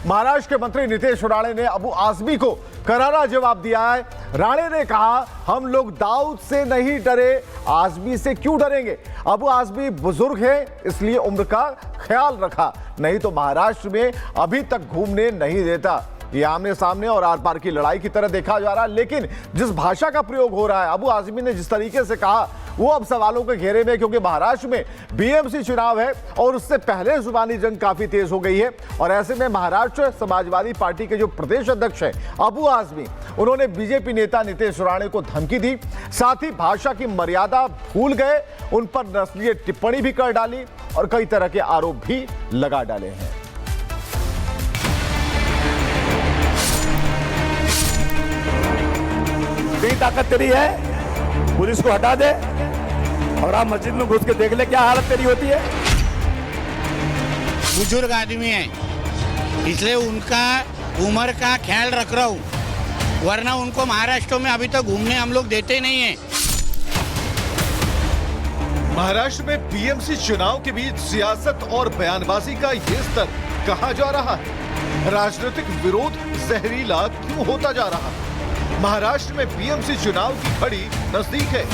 महाराष्ट्र के मंत्री नितेश राणे ने अबू आजमी को करारा जवाब दिया है। राणे ने कहा, हम लोग दाऊद से नहीं डरे, आजमी से क्यों डरेंगे। अबू आजमी बुजुर्ग है, इसलिए उम्र का ख्याल रखा, नहीं तो महाराष्ट्र में अभी तक घूमने नहीं देता। ये आमने सामने और आर पार की लड़ाई की तरह देखा जा रहा है, लेकिन जिस भाषा का प्रयोग हो रहा है, अबू आजमी ने जिस तरीके से कहा, वो अब सवालों के घेरे में, क्योंकि महाराष्ट्र में बीएमसी चुनाव है और उससे पहले जुबानी जंग काफी तेज हो गई है। और ऐसे में महाराष्ट्र समाजवादी पार्टी के जो प्रदेश अध्यक्ष हैं अबू आजमी, उन्होंने बीजेपी नेता नितेश राणे को धमकी दी, साथ ही भाषा की मर्यादा भूल गए, उन पर नस्लीय टिप्पणी भी कर डाली और कई तरह के आरोप भी लगा डाले हैं। इतनी ताकत तेरी है, पुलिस को हटा दे और आप मस्जिद में घुस के देख ले क्या हालत तेरी होती है। बुजुर्ग आदमी है, इसलिए उनका उम्र का ख्याल रख रहा हूँ, वरना उनको महाराष्ट्र में अभी तक घूमने हम लोग देते नहीं है। महाराष्ट्र में बीएमसी चुनाव के बीच सियासत और बयानबाजी का ये स्तर कहां जा रहा है। राजनीतिक विरोध जहरीला क्यों होता जा रहा है। महाराष्ट्र में बीएमसी चुनाव की घड़ी नजदीक है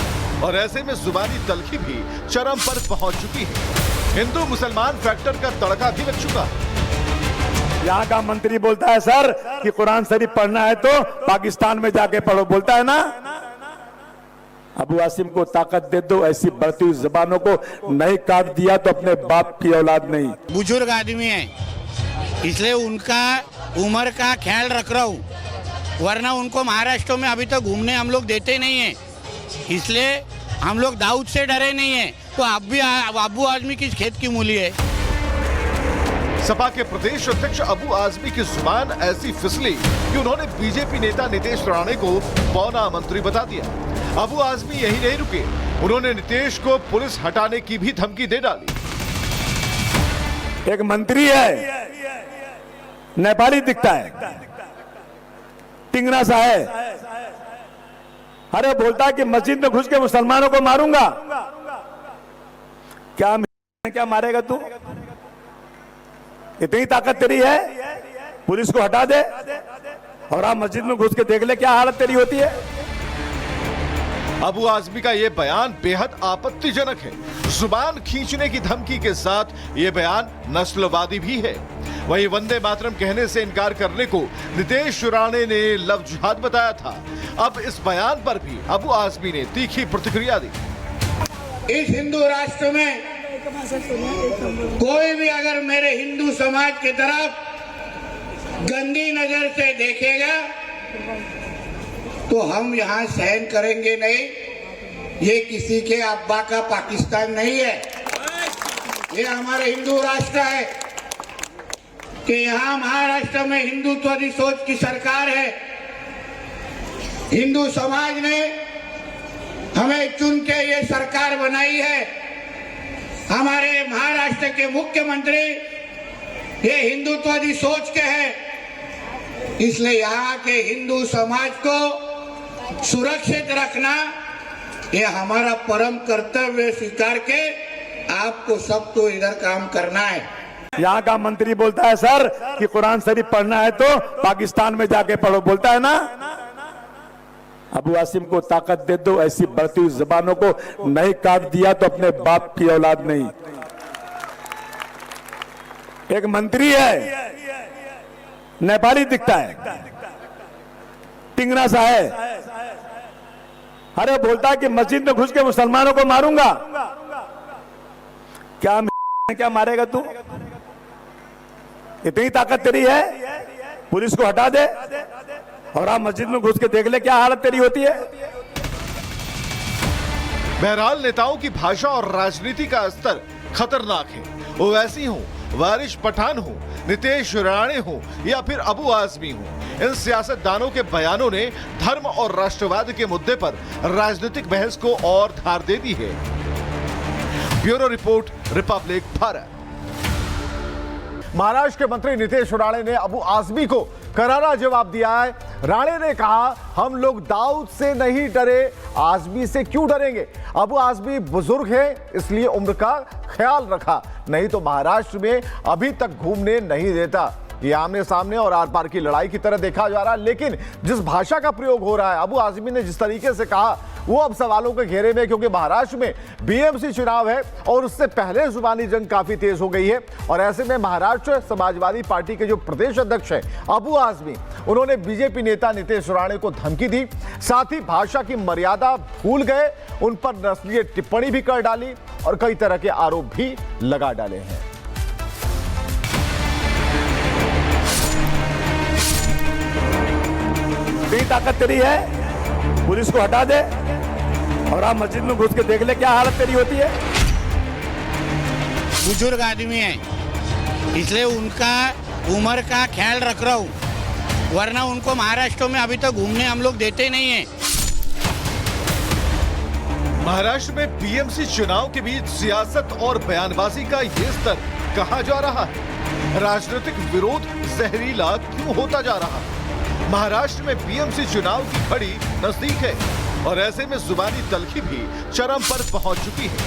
और ऐसे में जुबानी तल्खी भी चरम पर पहुंच चुकी है। हिंदू मुसलमान फैक्टर का तड़का भी लग चुका है। यहाँ का मंत्री बोलता है सर कि कुरान शरीफ पढ़ना है तो पाकिस्तान में जाके पढ़ो, बोलता है ना। अबू आसिम को ताकत दे दो, ऐसी बढ़ती हुई जबानों को नहीं काट दिया तो अपने बाप की औलाद नहीं। बुजुर्ग आदमी है, इसलिए उनका उम्र का ख्याल रख रहा हूँ, वरना उनको महाराष्ट्र में अभी तक घूमने हम लोग देते नहीं है। इसलिए हम लोग दाऊद से डरे नहीं है, तो आप भी अबू आजमी किस खेत की मूली है। सपा के प्रदेश अध्यक्ष अबू आजमी की जुबान ऐसी फिसली कि उन्होंने बीजेपी नेता नितेश राणे को पौना मंत्री बता दिया। अबू आजमी यही नहीं रुके, उन्होंने नितेश को पुलिस हटाने की भी धमकी दे डाली। एक मंत्री है, नेपाली दिखता है, टिंगरा सा है, अरे बोलता है कि मस्जिद में घुस के मुसलमानों को मारूंगा। क्या मारेगा तू? इतनी ताकत तेरी है, पुलिस को हटा दे और आप मस्जिद में घुस के देख ले क्या हालत तेरी होती है। अबू आजमी का यह बयान बेहद आपत्तिजनक है। जुबान खींचने की धमकी के साथ यह बयान नस्लवादी भी है। वहीं वंदे मातरम कहने से इनकार करने को नितेश राणे ने लव जिहाद बताया था। अब इस बयान पर भी अबू आजमी ने तीखी प्रतिक्रिया दी। इस हिंदू राष्ट्र में कोई भी अगर मेरे हिंदू समाज की तरफ गंदी नजर से देखेगा तो हम यहाँ सहन करेंगे नहीं। ये किसी के अब्बा का पाकिस्तान नहीं है, ये हमारे हिंदू राष्ट्र है कि यहाँ महाराष्ट्र में हिंदुत्वादी सोच की सरकार है। हिंदू समाज ने हमें चुन के ये सरकार बनाई है। हमारे महाराष्ट्र के मुख्यमंत्री ये हिंदुत्वादी सोच के हैं, इसलिए यहाँ के हिंदू समाज को सुरक्षित रखना ये हमारा परम कर्तव्य स्वीकार के आपको सबको इधर काम करना है। यहाँ का मंत्री बोलता है सर कि कुरान शरीफ पढ़ना है तो पाकिस्तान में जाके पढ़ो, बोलता है ना। अबू आसिम को ताकत दे दो, ऐसी बढ़ती हुई जबानों को नहीं काट दिया तो अपने बाप की औलाद नहीं। एक मंत्री है, नेपाली दिखता है, टिंगरा सा है, अरे बोलता है कि मस्जिद में घुस के मुसलमानों को मारूंगा। क्या मारेगा तू? इतनी ताकत तेरी है, पुलिस को हटा दे और आप मस्जिद में घुस के देख ले क्या हालत तेरी होती है। बहरहाल नेताओं की भाषा और राजनीति का स्तर खतरनाक है। वो वैसी हो, वारिश पठान हो, नितेश राणे हो या फिर अबू आजमी हो, इन सियासतदानों के बयानों ने धर्म और राष्ट्रवाद के मुद्दे पर राजनीतिक बहस को और धार दे दी है। Bureau report, Republic Bharat. Maharashtra के मंत्री नितेश राणे ने अबू आजमी को करारा जवाब दिया है। राणे ने कहा, हम लोग दाऊद से नहीं डरे, आजमी से क्यों डरेंगे। अबू आजमी बुजुर्ग है, इसलिए उम्र का ख्याल रखा, नहीं तो महाराष्ट्र में अभी तक घूमने नहीं देता। ये आमने सामने और आर पार की लड़ाई की तरह देखा जा रहा है, लेकिन जिस भाषा का प्रयोग हो रहा है, अबू आजमी ने जिस तरीके से कहा, वो अब सवालों के घेरे में, क्योंकि महाराष्ट्र में बीएमसी चुनाव है और उससे पहले जुबानी जंग काफी तेज हो गई है। और ऐसे में महाराष्ट्र समाजवादी पार्टी के जो प्रदेश अध्यक्ष हैं अबू आजमी, उन्होंने बीजेपी नेता नीतीश राणे को धमकी दी, साथ ही भाषा की मर्यादा भूल गए, उन पर नस्लीय टिप्पणी भी कर डाली और कई तरह के आरोप भी लगा डाले हैं। ताकत तेरी है, पुलिस को हटा दे और आप मस्जिद में घुस के देख ले क्या हालत तेरी होती है। बुजुर्ग आदमी है, इसलिए उनका उम्र का ख्याल रख रहा हूँ, वरना उनको महाराष्ट्र में अभी तक घूमने हम लोग देते नहीं है। महाराष्ट्र में बीएमसी चुनाव के बीच सियासत और बयानबाजी का ये स्तर कहां जा रहा है? राजनीतिक विरोध जहरीला क्यों होता जा रहा है? महाराष्ट्र में बीएमसी चुनाव की घड़ी नजदीक है और ऐसे में जुबानी तलखी भी चरम पर पहुंच चुकी है।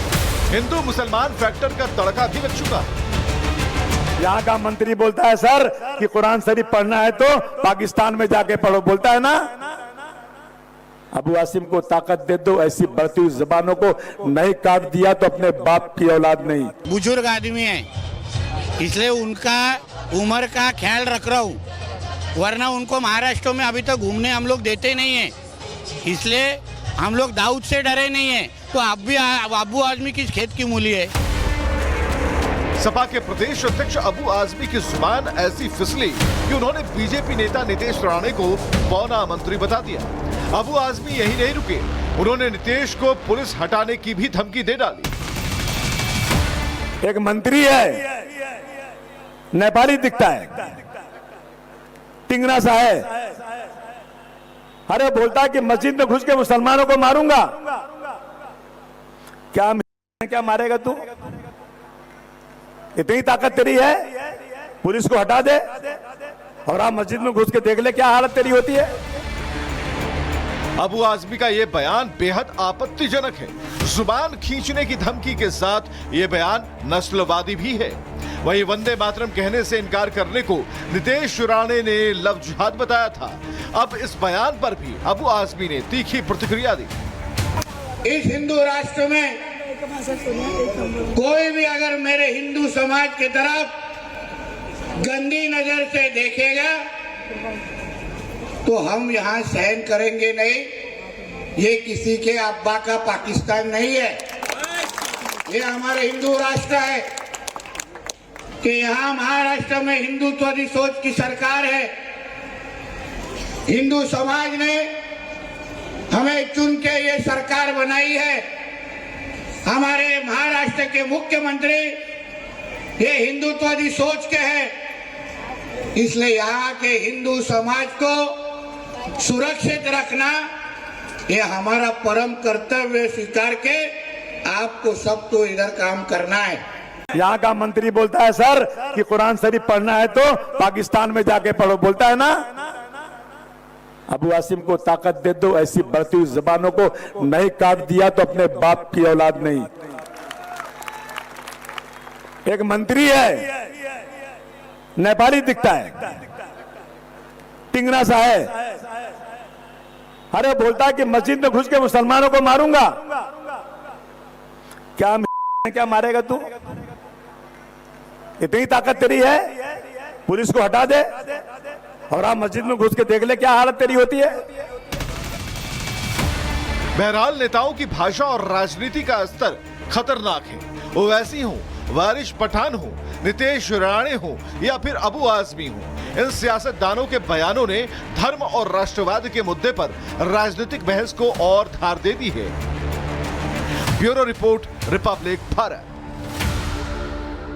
हिंदू मुसलमान फैक्टर का तड़का भी लग चुका है। यहाँ का मंत्री बोलता है सर कि कुरान शरीफ पढ़ना है तो पाकिस्तान में जाके पढ़ो, बोलता है ना। अबू आसिम को ताकत दे दो, ऐसी बढ़ती हुई जबानों को नहीं काट दिया तो अपने बाप की औलाद नहीं। बुजुर्ग आदमी है, इसलिए उनका उम्र का ख्याल रख रहा हूँ, वरना उनको महाराष्ट्र में अभी तक घूमने हम लोग देते नहीं है। इसलिए हम लोग दाऊद से डरे नहीं है, तो आप भी अबू आजमी किस खेत की मूली है। सपा के प्रदेश अध्यक्ष अबू आजमी की जुबान ऐसी फिसली कि उन्होंने बीजेपी नेता नीतीश राणे को पौना मंत्री बता दिया। अबू आजमी यही नहीं रुके, उन्होंने नीतीश को पुलिस हटाने की भी धमकी दे डाली। एक मंत्री है, नेपाली दिखता है, टिंगना सा है, अरे बोलता है कि मस्जिद में घुस के मुसलमानों को मारूंगा। क्या मारेगा तू? इतनी ताकत तेरी है, पुलिस को हटा दे और आप मस्जिद में घुस के देख ले क्या हालत तेरी होती है। अबू आजमी का यह बयान बेहद आपत्तिजनक है। जुबान खींचने की धमकी के साथ यह बयान नस्लवादी भी है। वही वंदे मातरम कहने से इनकार करने को नीतीश राणे ने लव जिहाद बताया था। अब इस बयान पर भी अबू आजमी ने तीखी प्रतिक्रिया दी। इस हिंदू राष्ट्र में कोई भी अगर मेरे हिंदू समाज की तरफ गंदी नजर से देखेगा तो हम यहाँ सहन करेंगे नहीं। ये किसी के अब्बा का पाकिस्तान नहीं है, ये हमारे हिंदू राष्ट्र है कि यहाँ महाराष्ट्र में हिंदुत्ववादी सोच की सरकार है। हिंदू समाज ने हमें चुन के ये सरकार बनाई है। हमारे महाराष्ट्र के मुख्यमंत्री ये हिंदुत्ववादी सोच के हैं, इसलिए यहाँ के हिंदू समाज को सुरक्षित रखना ये हमारा परम कर्तव्य स्वीकार के आपको सबको इधर काम करना है। यहाँ का मंत्री बोलता है सर कि कुरान शरीफ पढ़ना है तो पाकिस्तान में जाके पढ़ो, बोलता है ना। अबू आसिम को ताकत दे दो, ऐसी बढ़ती हुई जबानों को नहीं काट दिया तो अपने बाप की औलाद नहीं। एक मंत्री है, नेपाली दिखता है, टिंगना सा है, अरे बोलता है कि मस्जिद में घुस के मुसलमानों को मारूंगा। क्या मारेगा तू? इतनी ताकत तेरी है, पुलिस को हटा दे और आप मस्जिद में घुस के देख ले क्या हालत तेरी होती है। बहरहाल नेताओं की भाषा और राजनीति का स्तर खतरनाक है। वो वैसी हो, वारिश पठान हो, नीतीश राणे हो या फिर अबू आजमी हो, इन सियासतदानों के बयानों ने धर्म और राष्ट्रवाद के मुद्दे पर राजनीतिक बहस को और धार दे दी है। Bureau report, Republic Bharat.